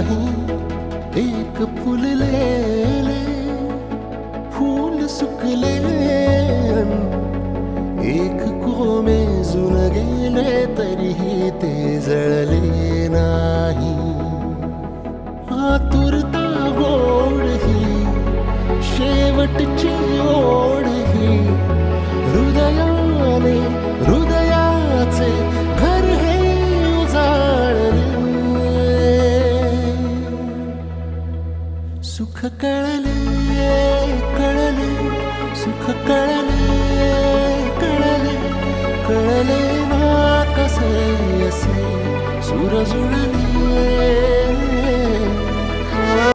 नाही एक फुललेले फूल सुकले एक कोमेजून गेले तरीही ते जळले नाही. आतुरता गोड ही शेवटची ओढ ही हृदयाने हृदयाचे घर हे उजाळले. सुख कळले कळले सुख कळले कळले कळले ना कसे असे सूर जुळले.